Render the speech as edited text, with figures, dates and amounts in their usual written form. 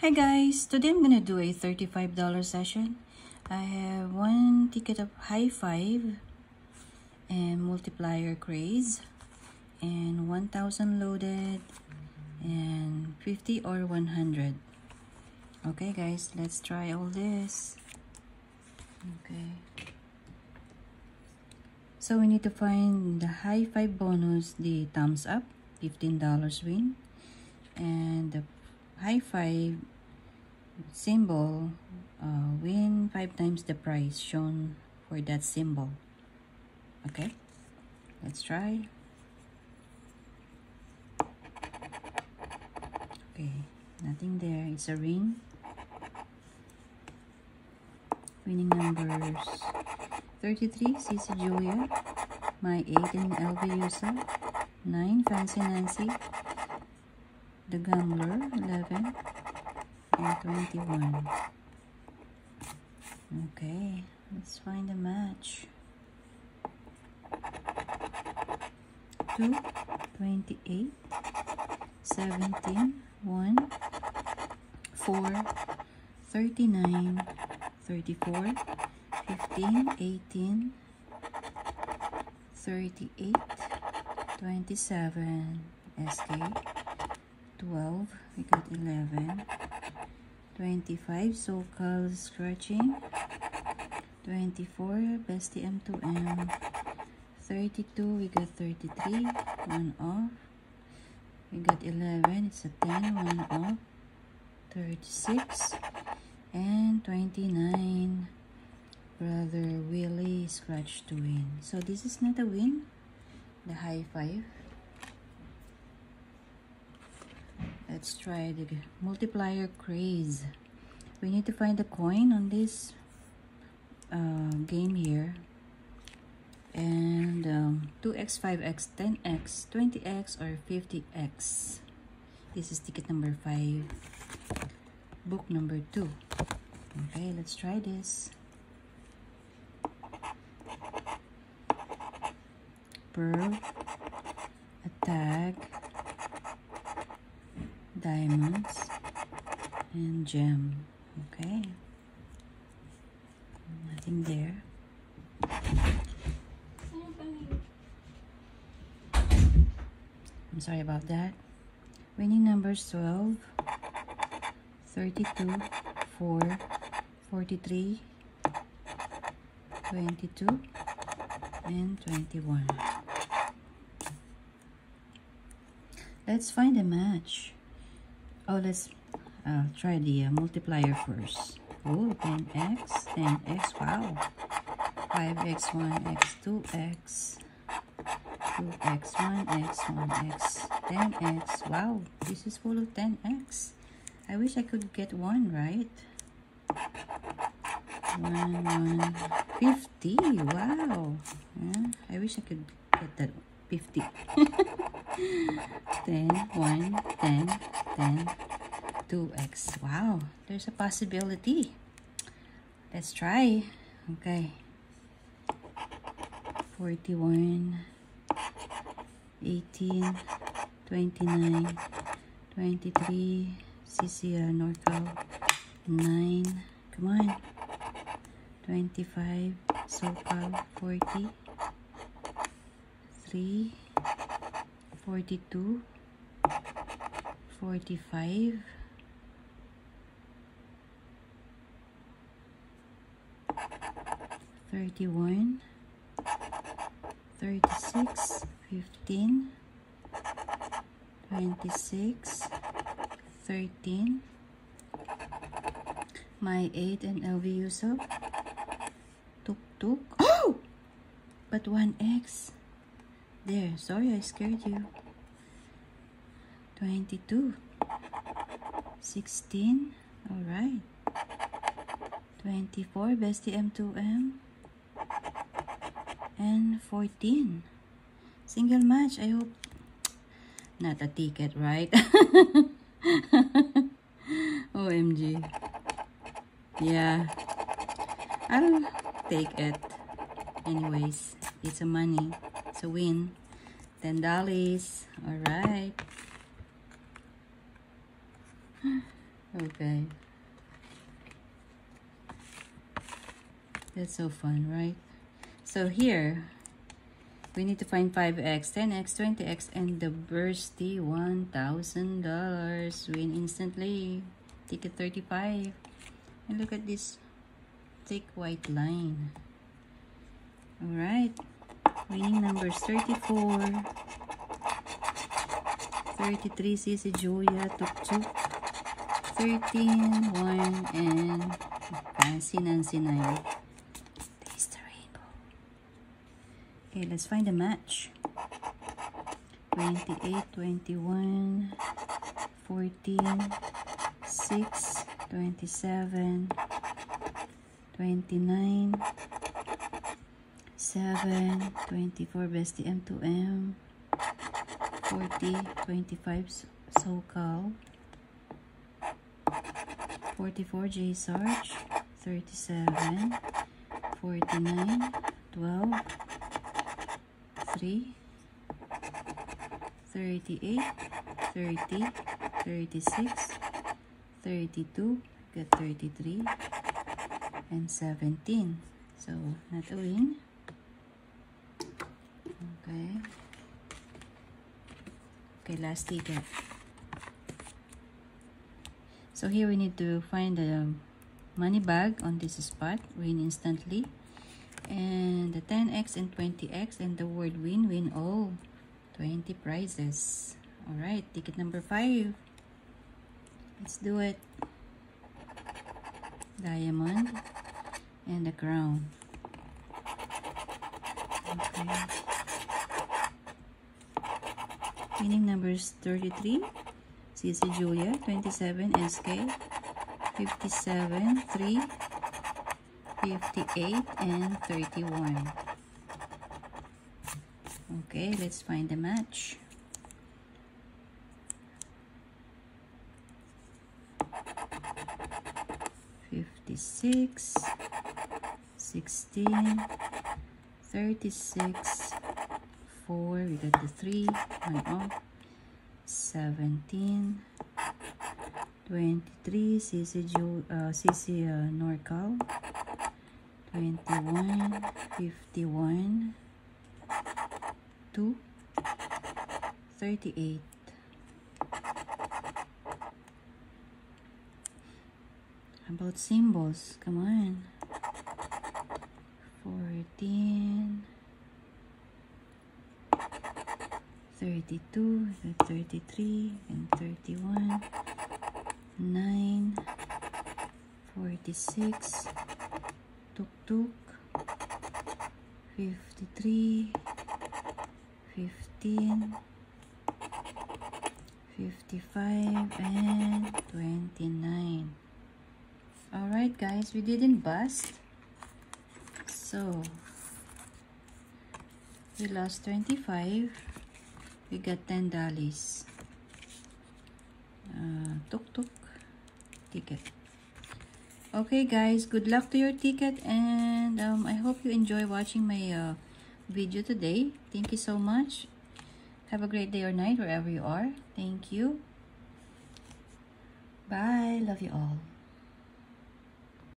Hi guys, today I'm gonna do a $35 session. I have one ticket of high five and multiplier craze and 1000 loaded and 50 or 100. Okay guys, let's try all this. Okay, so we need to find the high five bonus, the thumbs up, $15 win, and the high five symbol win 5 times the price shown for that symbol. Okay, let's try. Okay, nothing there. It's a ring. Winning numbers 33 CC Julia, my 8 in LV Yusa, 9 Fancy Nancy, the Gambler 11 and 21. Okay, let's find a match. 2, 28, 17, 1, 4, 39, 34, 15, 18, 38, 27, SK, 12, we got 11, 25, so-called scratching, 24, Bestie M2M, 32, we got 33, 1 off, we got 11, it's a 10, 1 off, 36, and 29, Brother Willie scratch to win. So this is not a win, the high five. Let's try the multiplier craze. We need to find the coin on this game here. And 2x, 5x, 10x, 20x, or 50x. This is ticket number 5. Book number 2. Okay, let's try this. Pearl, a tag, diamonds, and gem. Okay, nothing there. I'm sorry about that. Winning numbers 12, 32, 4, 43, 22, and 21. Let's find a match. Oh, let's try the multiplier first. Oh, 10x, 10x, wow. 5x, 1x, 2x, 2x, 1x, 1x, 10x. Wow, this is full of 10x. I wish I could get one, right? 1, 50. Wow. Yeah, I wish I could get that 50. 10, 1, 10, 10, 2x. Wow, there's a possibility. Let's try. Okay. 41, 18, 29, 23, Cecilia Norcal, 9, come on, 25, SoCal, 40, 3, 42, 45, 31, 36, 15, 26, 13, my 8 and LV Yusuf, Tuk Tuk, oh! But 1x, there, sorry I scared you, 22, 16, alright, 24, Bestie M2M, and 14. Single match. I hope not a ticket, right? OMG. Yeah, I'll take it anyways. It's a money, it's a win. $10. All right. Okay. That's so fun, right? So here, we need to find 5x, 10x, 20x, and the bursty $1,000. Win instantly. Ticket 35. And look at this thick white line. Alright. Winning numbers 34, 33, Sisi Julia, Tuk Tuk, 13, 1, and Fancy Nancy 9. Taste the rainbow. Okay, let's find a match. 28, 21, 14, 6, 27, 29, 7, 24, Bestie M2M, 40, 25, SoCal, 44, J Sarge, 37, 49, 12, 3, 38, 30, 36, 32, got 33, and 17. So, not a win. Okay. Okay, last ticket. So here we need to find the money bag on this spot. Win instantly. And the 10x and 20x and the word win, win all. 20 prizes. Alright, ticket number 5. Let's do it. Diamond and the crown. Okay. Winning numbers 33, Sisi Julia, 27, SK, 57, 3, 58, and 31. Okay, let's find the match. $56, 16, 36, 4, we got the 3, 1 off, 17, 23, Sisi Norcal, 21, 51, 2, 38. How about symbols? Come on. 14, 32, 33, and 31, 9, 46, Tuk Tuk, 53, 15, 55, and 29. Alright guys, we didn't bust. So, we lost 25. We got $10. Tuk Tuk ticket. Okay guys, good luck to your ticket, and I hope you enjoy watching my video today. Thank you so much. Have a great day or night wherever you are. Thank you. Bye. Love you all.